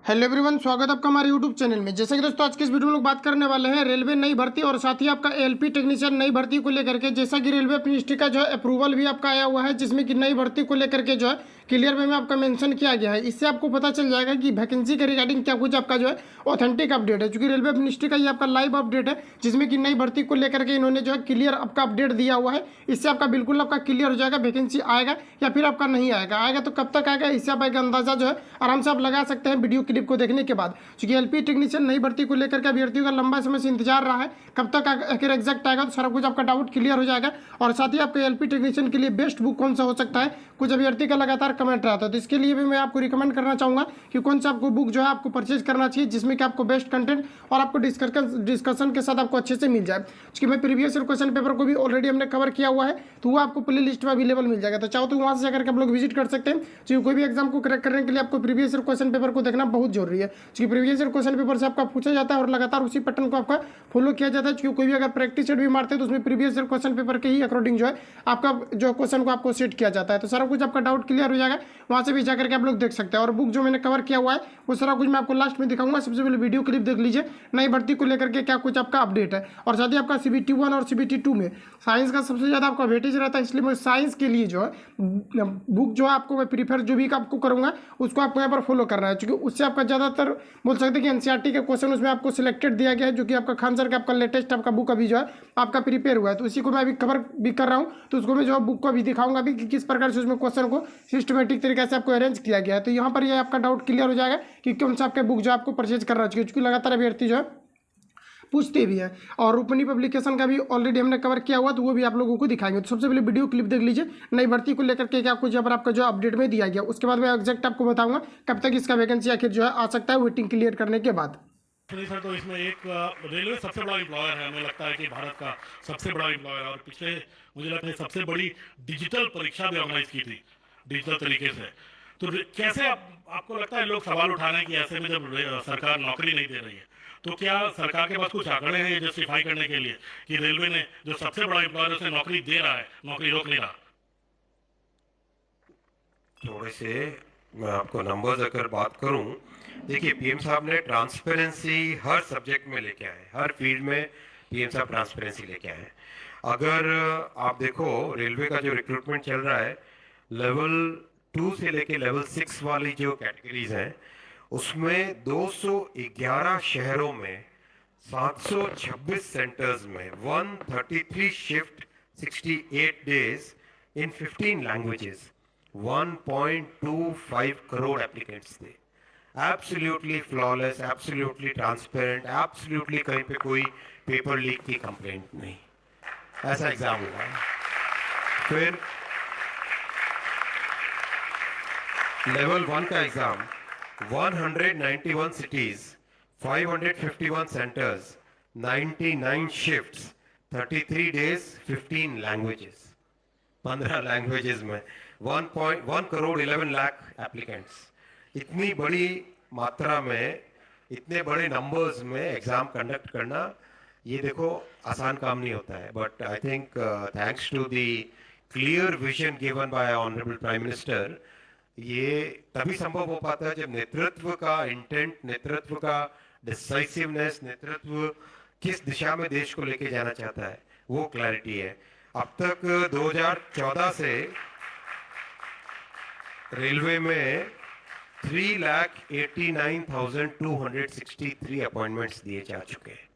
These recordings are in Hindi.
हेलो एवरीवन, स्वागत है आपका हमारे यूट्यूब चैनल में। जैसे कि दोस्तों आज के इस वीडियो में लोग बात करने वाले हैं रेलवे नई भर्ती और साथ ही आपका एलपी टेक्नीशियन नई भर्ती को लेकर के। जैसा कि रेलवे मिनिस्ट्री का जो है अप्रूवल भी आपका आया हुआ है, जिसमें कि नई भर्ती को लेकर के जो है क्लियर वे में आपका मेंशन किया गया है। इससे आपको पता चल जाएगा कि वैकेंसी के रिगार्डिंग क्या कुछ आपका जो है ऑथेंटिक अपडेट है, क्योंकि रेलवे मिनिस्ट्री का ये आपका लाइव अपडेट है, जिसमें कि नई भर्ती को लेकर के इन्होंने जो है क्लियर आपका अपडेट दिया हुआ है। इससे आपका बिल्कुल आपका क्लियर हो जाएगा वैकेंसी आएगा या फिर आपका नहीं आएगा। आएगा तो कब तक आएगा, इससे आप एक अंदाजा जो है आराम से आप लगा सकते हैं वीडियो क्लिप को देखने के बाद। क्योंकि एलपी टेक्नीशियन नई भर्ती को लेकर के अभ्यर्थियों का लंबा समय से इंतजार रहा है, कब तक आखिर एग्जैक्ट आएगा, तो सारा कुछ आपका डाउट क्लियर हो जाएगा। और साथ ही आपके एलपी टेक्नीशियन के लिए बेस्ट बुक कौन सा हो सकता है, कुछ अभ्यर्थी का लगातार कमेंट रहा था, तो इसके लिए भी मैं आपको रिकमेंड करना चाहूंगा कि कौन सा आपको बुक जो है आपको परचेज करना चाहिए, जिसमें कि आपको बेस्ट कंटेंट और आपको डिस्कशन के साथ आपको अच्छे से मिल जाए। क्योंकि मैं प्रीवियस क्वेश्चन पेपर को भी ऑलरेडी हमने कवर किया हुआ है, तो वो आपको प्ले लिस्ट में अवेलेबल मिल जाएगा। तो चाहो तो वहाँ से जाकर के आप लोग विजिट कर सकते हैं। क्योंकि कोई भी एग्जाम को क्रैक करने के लिए आपको प्रीवियस क्वेश्चन पेपर को देखना बहुत जरूरी है। क्योंकि प्रीवियस क्वेश्चन पेपर से आपका पूछा जाता है और लगातार उसी पैटर्न को आपका फॉलो किया जाता है। क्योंकि कोई भी अगर प्रैक्टिस सेट भी मारते हैं तो उसमें प्रीवियस क्वेश्चन पेपर के ही अकॉर्डिंग जो है आपका जो क्वेश्चन को आपको सेट किया जाता है। तो सारा कुछ आपका डाउट क्लियर हो जाएगा, वहाँ से भी जाकर के आप लोग देख सकते हैं। और बुक जो मैंने कवर किया हुआ है वो सारा कुछ मैं आपको लास्ट में दिखाऊंगा। सबसे पहले वीडियो क्लिप देख लीजिए, नई भर्ती को लेकर के क्या कुछ आपका अपडेट है। और साथ ही आपका CBT 1 और CBT 2 में साइंस का सबसे ज़्यादा आपका वेटेज रहता है, इसलिए मैं साइंस के लिए जो है बुक जो है आपको मैं प्रीफर जो भी आपको करूँगा उसको आपको यहाँ पर फॉलो करना है। क्योंकि उससे आपका ज़्यादातर बोल सकते हैं कि NCERT के क्वेश्चन उसमें आपको सिलेक्टेड दिया गया है, जो कि आपका खान सर का आपका लेटेस्ट आपका बुक अभी जो है आपका प्रिपेयर हुआ है। तो इसी को मैं अभी कवर भी कर रहा हूँ, तो उसको मैं जो है बुक को अभी दिखाऊंगा भी कि किस प्रकार से उसमें क्वेश्चन को सिस्टमेटिक तरीके से आपको अरेंज किया गया है। तो यहाँ पर ये आपका डाउट क्लियर हो जाएगा कि कौन सा आपका बुक जो आपको परचेज करना चाहिए, क्योंकि लगातार अभ्यर्थी जो है पूछते भी है। और रूपनी पब्लिकेशन का भी ऑलरेडी हमने कवर किया हुआ, तो वो भी आप लोगों को दिखाएंगे। तो सबसे पहले वीडियो क्लिप देख लीजिए, नई भर्ती को लेकर के क्या कुछ यहाँ पर आपका जो अपडेट में दिया गया। उसके बाद मैं एग्जैक्ट आपको बताऊंगा कब तक इसका वैकेंसी आखिर जो है आ सकता है, वेटिंग क्लियर करने के बाद। नहीं सर, तो इसमें एक रेलवे सबसे बड़ा एम्प्लॉयर है, हमें लगता है कि भारत का सबसे बड़ा एम्प्लॉयर है। और पिछले मुझे लगता है सबसे बड़ी डिजिटल परीक्षा भी ऑर्गेनाइज की थी डिजिटल तरीके से। तो कैसे आपको लगता है लोग सवाल उठाने की ऐसे में जब सरकार नौकरी नहीं दे रही है, तो क्या सरकार के पास कुछ आंकड़े हैं ये जस्टिफाई करने के लिए कि रेलवे ने जो सबसे बड़ा एम्प्लॉयर है उसे नौकरी दे रहा है, नौकरी रोक नहीं रहा? थोड़े से मैं आपको नंबर्स अगर बात करूं, देखिए पीएम साहब ने ट्रांसपेरेंसी हर सब्जेक्ट में लेके आए, हर फील्ड में पीएम साहब ट्रांसपेरेंसी लेके आए। अगर आप देखो रेलवे का जो रिक्रूटमेंट चल रहा है, लेवल 2 से लेके लेवल 6 वाली जो कैटेगरीज हैं उसमें 211 शहरों में 726 सेंटर्स में 133 shift 68 days in 15 languages 1.25 crore applicants थे। Absolutely flawless, absolutely transparent, absolutely कहीं पे कोई पेपर लीक की कंप्लेंट नहीं, ऐसा एग्जाम हुआ। फिर लेवल 1 का exam 191 cities, 551 centres, 99 shifts, 33 days, 15 languages, 15 languages में 1.1 करोड़ 11 लाख एप्लीकेंट्स। इतनी बड़ी मात्रा में, इतने बड़े नंबर्स में एग्जाम कंडक्ट करना, ये देखो आसान काम नहीं होता है। But I think thanks to the clear vision given by honourable prime minister, ये तभी संभव हो पाता है जब नेतृत्व का इंटेंट, नेतृत्व का डिसाइसिवनेस, नेतृत्व किस दिशा में देश को लेके जाना चाहता है वो क्लैरिटी है। अब तक 2014 से रेलवे में 3,89,263 अपॉइंटमेंट्स दिए जा चुके हैं।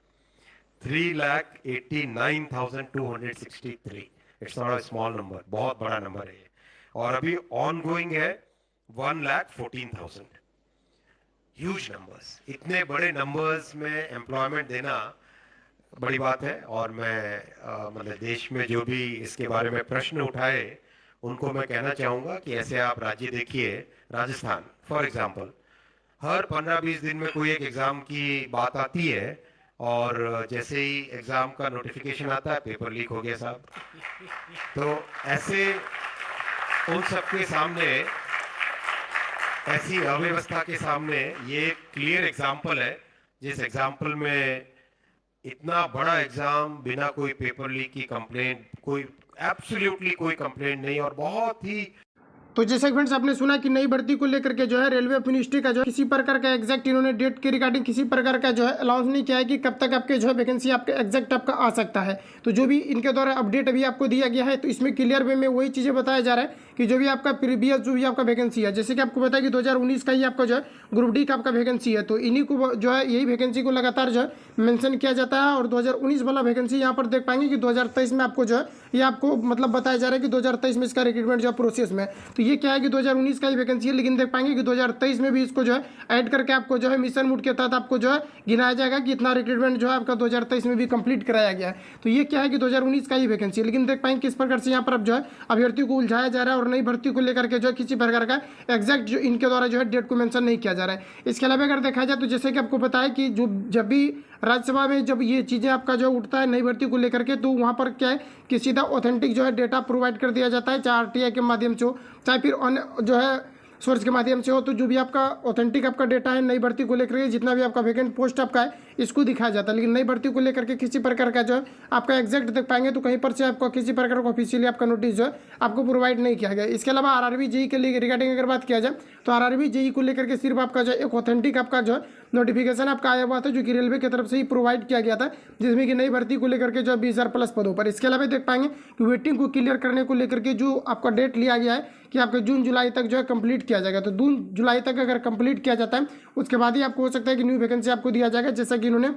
3,89,263, it's not a small number, बहुत बड़ा नंबर है। और अभी ऑन गोइंग है 1,14,000, ह्यूज नंबर्स। इतने बड़े नंबर्स में एम्प्लॉयमेंट देना बड़ी बात है। और मैं मतलब देश में जो भी इसके बारे में प्रश्न उठाए उनको मैं कहना चाहूँगा कि ऐसे आप राज्य देखिए, राजस्थान फॉर एग्जांपल, हर 15-20 दिन में कोई एक एग्ज़ाम की बात आती है और जैसे ही एग्ज़ाम का नोटिफिकेशन आता है पेपर लीक हो गया साहब। तो ऐसे उन सबके सामने, ऐसी अव्यवस्था के सामने ये एक क्लियर एग्जाम्पल है, जिस एग्जाम्पल में इतना बड़ा एग्जाम बिना कोई पेपर लीक की कंप्लेंट, कोई एब्सोल्युटली कोई कंप्लेंट नहीं, और बहुत ही तो जैसे कि फ्रेंड्स आपने सुना कि नई भर्ती को लेकर के जो है रेलवे मिनिस्ट्री का जो है किसी प्रकार का एग्जैक्ट इन्होंने डेट के रिगार्डिंग किसी प्रकार का जो है अलाउंस नहीं किया है कि कब तक आपके जो है वैकेंसी आपके एग्जैक्ट आपका आ सकता है। तो जो भी इनके द्वारा अपडेट अभी आपको दिया गया है तो इसमें क्लियर वे में वही चीज़ें बताया जा रहा है कि जो भी आपका प्रीवियस जो भी आपका वैकेंसी है, जैसे कि आपको पता है कि 2019 का ही आपका जो है ग्रुप डी का आपका वैकेंसी है, तो इन्हीं को जो है यही वैकेंसी को लगातार जो है मेंशन किया जाता है। और 2019 वाला वैकेंसी यहाँ पर देख पाएंगे कि 2023 में आपको जो है ये आपको मतलब बताया जा रहा है कि 2023 में इसका रिक्रूटमेंट जो है प्रोसेस में। तो ये क्या है कि 2019 का ही वैकेंसी है, लेकिन देख पाएंगे कि 2023 में भी इसको जो है ऐड करके आपको जो है मिशन मूड के तहत आपको जो है गिनाया जाएगा कि इतना रिक्रूटमेंट जो है आपका 2023 में भी कंप्लीट कराया गया है। तो ये क्या है कि 2019 का ही वैकेंसी है, लेकिन देख पाएंगे किस प्रकार से यहाँ पर अब जो है अभ्यर्थियों को उलझाया जा रहा है और नई भर्ती को लेकर के जो है किसी प्रकार का एग्जैक्ट जो इनके द्वारा जो है डेट को मेंशन नहीं किया जा रहा है। इसके अलावा अगर देखा जाए तो जैसे कि आपको पता है कि जो जब भी राज्यसभा में जब ये चीज़ें आपका जो उठता है नई भर्ती को लेकर के, तो वहाँ पर क्या है कि सीधा ऑथेंटिक जो है डेटा प्रोवाइड कर दिया जाता है, चाहे आरटीआई के माध्यम से हो चाहे फिर अन्य जो है सोर्स के माध्यम से हो। तो जो भी आपका ऑथेंटिक आपका डेटा है नई भर्ती को लेकर के जितना भी आपका वैकेंट पोस्ट आपका है इसको दिखाया जाता है, लेकिन नई भर्ती को लेकर के किसी प्रकार का जो है आपका एग्जैक्ट देख पाएंगे तो कहीं पर से आपको किसी प्रकार का ऑफिशियली आपका नोटिस जो है आपको प्रोवाइड नहीं किया गया। इसके अलावा आरआरबी जेई के लिए रिगार्डिंग अगर बात किया जाए तो आरआरबी जेई को लेकर के सिर्फ आपका जो एक ऑथेंटिक आपका जो है नोटिफिकेशन आपका आया हुआ था जो कि रेलवे की तरफ से ही प्रोवाइड किया गया था, जिसमें कि नई भर्ती को लेकर के जो 20,000 प्लस पदों पर। इसके अलावा देख पाएंगे कि वेटिंग को क्लियर करने को लेकर के जो आपका डेट लिया गया है कि आपका जून जुलाई तक जो है कंप्लीट किया जाएगा। तो जून जुलाई तक अगर कंप्लीट किया जाता है उसके बाद ही आपको हो सकता है कि न्यू वैकेंसी आपको दिया जाएगा, जैसा कि इन्होंने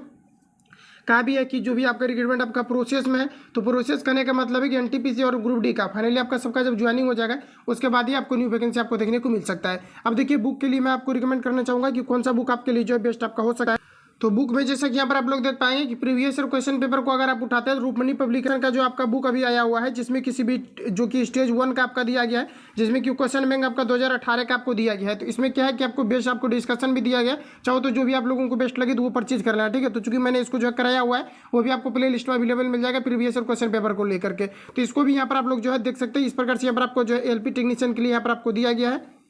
कहा भी है कि जो भी आपका रिक्रूटमेंट आपका प्रोसेस में है, तो प्रोसेस करने का मतलब है कि एनटीपीसी और ग्रुप डी का फाइनली आपका सबका जब ज्वाइनिंग हो जाएगा उसके बाद ही आपको न्यू वैकेंसी आपको देखने को मिल सकता है। अब देखिए बुक के लिए मैं आपको रिकमेंड करना चाहूँगा कि कौन सा बुक आपके लिए जो है बेस्ट आपका हो सकता है। तो बुक में जैसा कि यहाँ पर आप लोग देख पाएंगे कि प्रीवियस ईयर क्वेश्चन पेपर को अगर आप उठाते हैं तो रूपमणि पब्लिकेशन का जो आपका बुक अभी आया हुआ है, जिसमें किसी भी जो कि स्टेज 1 का आपका दिया गया है, जिसमें कि क्वेश्चन बैंक आपका 2018 का आपको दिया गया है। तो इसमें क्या है कि आपको बेस्ट आपको डिस्कशन भी दिया गया, चाहो तो जो भी आप लोगों को बेस्ट लगे तो वो परचेज कर लेना, ठीक है। तो चूंकि मैंने इसको जो है कराया हुआ है वो भी आपको प्ले लिस्ट में अवेलेबल मिल जाएगा प्रीवियस ईयर क्वेश्चन पेपर को लेकर के, तो इसको भी यहाँ पर आप लोग जो है देख सकते हैं। इस प्रकार से यहाँ पर आपको जो है एलपी टेक्नीशियन के लिए यहाँ पर आपको दिया गया है।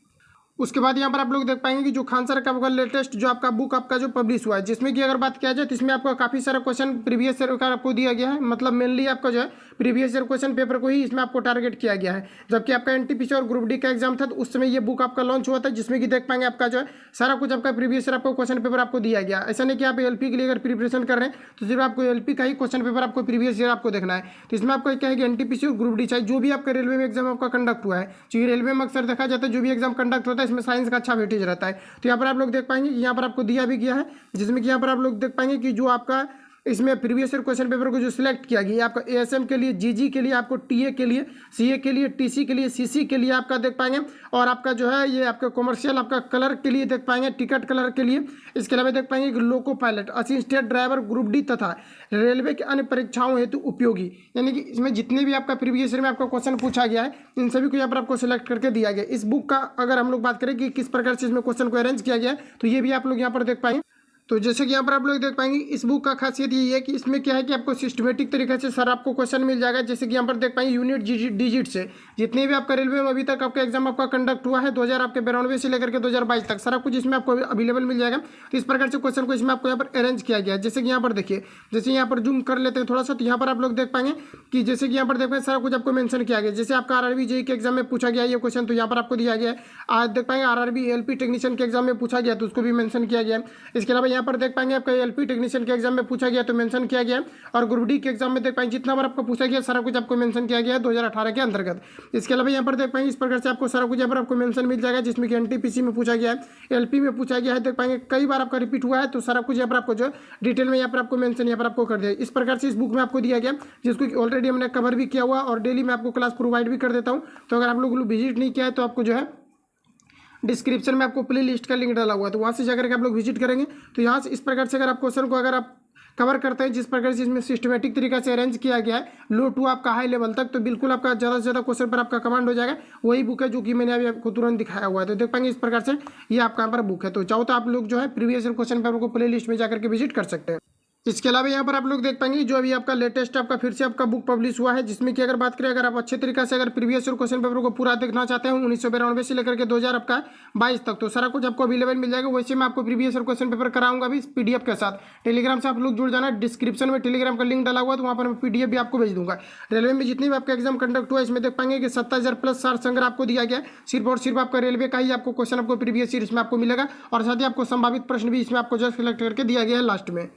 उसके बाद यहाँ पर आप लोग देख पाएंगे कि जो खान सर का आपका लेटेस्ट जो आपका बुक आपका जो पब्लिश हुआ है, जिसमें कि अगर बात किया जाए तो इसमें आपका काफ़ी सारा क्वेश्चन प्रीवियस ईयर का आपको दिया गया है, मतलब मेनली आपका जो है प्रीवियस ईयर क्वेश्चन पेपर को ही इसमें आपको टारगेट किया गया है। जबकि आपका एनटीपीसी और ग्रुप डी का एग्जाम था तो उस समय ये बुक आपका लॉन्च हुआ था, जिसमें कि देख पाएंगे आपका जो है सारा कुछ आपका प्रीवियस ईयर आपको क्वेश्चन पेपर आपको दिया गया। ऐसा नहीं कि आप एलपी के लिए अगर प्रिपरेशन कर रहे हैं तो सिर्फ आपको एलपी का ही क्वेश्चन पेपर आपको प्रीवियस ईयर आपको देखना है। तो इसमें आपको क्या है कि एनटीपीसी और ग्रुप डी चाहे जो भी आपका रेलवे में एग्जाम आपका कंडक्ट हुआ है, क्योंकि रेलवे में अक्सर देखा जाता है जो भी एग्जाम कंडक्ट होता है इसमें साइंस का अच्छा वेटेज रहता है। तो यहाँ पर आप लोग देख पाएंगे कि यहाँ पर आपको दिया भी गया है, जिसमें कि यहाँ पर आप लोग देख पाएंगे कि जो आपका इसमें प्रीवियस ईयर क्वेश्चन पेपर को जो सिलेक्ट किया गया आपका एएसएम के लिए, जीजी के लिए, आपको टीए के लिए, सीए के लिए, टीसी के लिए, सीसी के लिए आपका देख पाएंगे, और आपका जो है ये आपका कॉमर्शियल आपका कलर के लिए देख पाएंगे, टिकट कलर के लिए। इसके अलावा देख पाएंगे कि loco pilot, assistant driver, group D तथा रेलवे के अन्य परीक्षाओं हेतु उपयोगी, यानी कि इसमें जितने भी आपका प्रीवियस ईयर में आपका क्वेश्चन पूछा गया है इन सभी को यहाँ पर आपको सिलेक्ट करके दिया गया। इस बुक का अगर हम लोग बात करें कि किस प्रकार से इसमें क्वेश्चन को अरेंज किया गया है तो ये भी आप लोग यहाँ पर देख पाएंगे। तो जैसे कि यहाँ पर आप लोग देख पाएंगे इस बुक का खासियत ये है कि इसमें क्या है कि आपको सिस्टमेटिक तरीके से सर आपको क्वेश्चन मिल जाएगा। जैसे कि यहाँ पर देख पाएंगे यूनिट डिजिट से जितने भी आपका रेलवे में अभी तक आपका एग्जाम आपका कंडक्ट हुआ है 2092 से लेकर के 2022 तक सारा कुछ इसमें आपको अवेलेबल मिल जाएगा। तो इस प्रकार से क्वेश्चन को इसमें आपको यहाँ पर अरेंज किया गया है। जैसे कि यहाँ पर देखिए, जैसे यहाँ पर जूम कर लेते हैं थोड़ा सा, तो यहाँ पर आप लोग देख पाएंगे कि जैसे कि यहाँ पर देख पाएंगे सारा कुछ आपको मेंशन किया गया। जैसे आपका आरआरबी जेई के एग्जाम में पूछा गया ये क्वेश्चन तो यहाँ पर आपको दिया गया है। आज देख पाएंगे आरआरबी एलपी टेक्नीशियन के एग्जाम में पूछा गया तो उसको भी मेंशन किया गया है। इसके अलावा यहाँ पर देख पाएंगे आपका एलपी टेक्नीशियन के एग्जाम में पूछा गया तो मेंशन किया गया, और ग्रुप डी के एग्जाम में देख पाएंगे जितना बार आपको पूछा गया सारा कुछ आपको मेंशन किया गया है 2018 के अंतर्गत। इसके अलावा यहाँ पर देख पाएंगे इस प्रकार से आपको सारा कुछ यहाँ पर आपको मेंशन मिल जाएगा, जिसमें कि एनटीपीसी में पूछा गया है, एलपी में पूछा गया है, देख पाएंगे कई बार आपका रिपीट हुआ है तो सारा कुछ यहाँ पर आपको जो डिटेल में यहाँ पर आपको मेंशन यहाँ पर आपको कर दिया। इस प्रकार से इस बुक में आपको दिया गया, जिसको ऑलरेडी हमने कवर भी किया हुआ और डेली मैं आपको क्लास प्रोवाइड भी कर देता हूँ। तो अगर आप लोग विजिट नहीं किया है तो आपको जो है डिस्क्रिप्शन में आपको प्ले लिस्ट का लिंक डाला हुआ है, तो वहाँ से जाकर के आप लोग विजिट करेंगे। तो यहाँ से इस प्रकार से अगर आप क्वेश्चन को अगर आप कवर करते हैं जिस प्रकार से इसमें सिस्टमेटिक तरीके से अरेंज किया गया है लो टू आपका हाई लेवल तक, तो बिल्कुल आपका ज़्यादा से ज़्यादा क्वेश्चन पर आपका कमांड हो जाएगा। वही बुक है जो कि मैंने अभी आपको तुरंत दिखाया हुआ है। तो देख पाएंगे इस प्रकार से ये आपका यहाँ पर बुक है। तो चाहो तो आप लोग जो है प्रीवियस ईयर क्वेश्चन पेपर को प्ले लिस्ट में जाकर के विजिट कर सकते हैं। इसके अलावा यहाँ पर आप लोग देख पाएंगे जो अभी आपका लेटेस्ट आपका फिर से आपका बुक पब्लिश हुआ है, जिसमें कि अगर बात करें, अगर आप अच्छे तरीके से अगर प्रीवियस ईयर क्वेश्चन पेपर को पूरा देखना चाहते हैं 1992 से लेकर के 2000 आपका 22 तक, तो सारा कुछ आपको अवेलेबल मिल जाएगा। वैसे मैं आपको प्रीवियस ईयर क्वेश्चन पेपर कराऊंगा भी पीडीएफ के साथ। टेलीग्राम से आप लोग जुड़ जाना, डिस्क्रिप्शन में टेलीग्राम का लिंक डाला हुआ, तो वहाँ पर मैं पीडीएफ भी आपको भेज दूंगा। रेलवे में जितनी भी आपका एग्जाम कंडक्ट हुआ इसमें देख पाएंगे कि 27,000 प्लस सार संग्रह आपको दिया गया, सिर्फ और सिर्फ आपका रेलवे का ही आपको क्वेश्चन आपको प्रीवियस ईयर इसमें आपको मिलेगा, और साथ ही आपको संभावित प्रश्न भी इसमें आपको जो सिलेक्ट करके दिया गया है लास्ट में।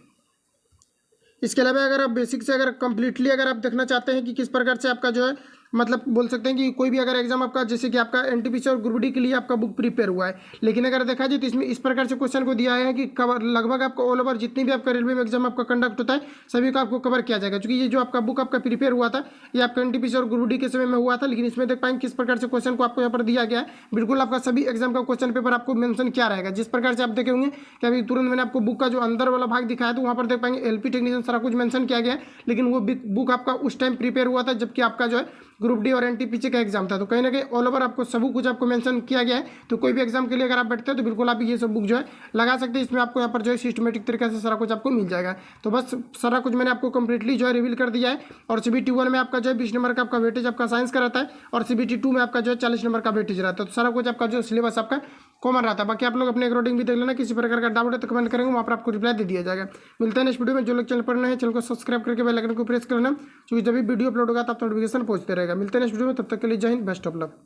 इसके अलावा अगर आप बेसिक से अगर कंप्लीटली अगर आप देखना चाहते हैं कि किस प्रकार से आपका जो है मतलब बोल सकते हैं कि कोई भी अगर एग्जाम आपका जैसे कि आपका एनटीपीसी और ग्रुप डी के लिए आपका बुक प्रिपेयर हुआ है, लेकिन अगर देखा जाए तो इसमें इस प्रकार से क्वेश्चन को दिया है कि कवर लगभग आपको ऑल ओवर जितनी भी आपका रेलवे में एग्जाम आपका कंडक्ट होता है सभी को आपको कवर किया जाएगा। क्योंकि ये जो आपका बुक आपका प्रिपेयर हुआ था ये आपका एनटीपीसी और ग्रुप डी के समय में हुआ था, लेकिन इसमें देख पाएंगे किस प्रकार से क्वेश्चन को आपको यहाँ पर दिया गया है। बिल्कुल आपका सभी एग्जाम का क्वेश्चन पेपर आपको मेंशन क्या रहेगा, जिस प्रकार से आप देखे होंगे कि अभी तुरंत मैंने आपको बुक का जो अंदर वाला भाग दिखाया तो वहाँ पर देख पाएंगे एलपी टेक्नीशियन सारा कुछ मेंशन किया गया है, लेकिन वो बुक आपका उस टाइम प्रिपेयर हुआ था जबकि आपका जो है ग्रुप डी और एनटीपीसी का एग्जाम था। तो कहीं ना कहीं ऑल ओवर आपको सब कुछ आपको मेंशन किया गया है। तो कोई भी एग्जाम के लिए अगर आप बैठते हैं तो बिल्कुल आप ये सब बुक जो है लगा सकते हैं। इसमें आपको यहाँ पर जो है सिस्टमेटिक तरीके से सारा कुछ आपको मिल जाएगा। तो बस सारा कुछ मैंने आपको कंप्लीटली जो है रिवील कर दिया है। और सीबीटी 1 में आपका जो है 20 नंबर का आपका वेटेज आपका साइंस का रहता है, और सीबीटी 2 में आपका जो है 40 नंबर का वेटेज रहता है। तो सारा कुछ आपका जो सिलेबस आपका कॉमन रहता है। बाकी आप लोग अपने अकॉर्डिंग भी देख लेना, किसी प्रकार का डाउट है तो कमेंट करेंगे, वहाँ पर आपको रिप्लाई दे दिया जाएगा। मिलते हैं नेक्स्ट वीडियो में। जो लोग चैनल पर नए हैं चैनल को सब्सक्राइब करके बेल आइकन को प्रेस करना, क्योंकि जब भी वीडियो अपलोड होगा तब तो नोटिफिकेशन पहुंचते रहेगा। मिलते हैं नेक्स्ट वीडियो में, तब तक के लिए जय हिंद, बेस्ट ऑफ लक।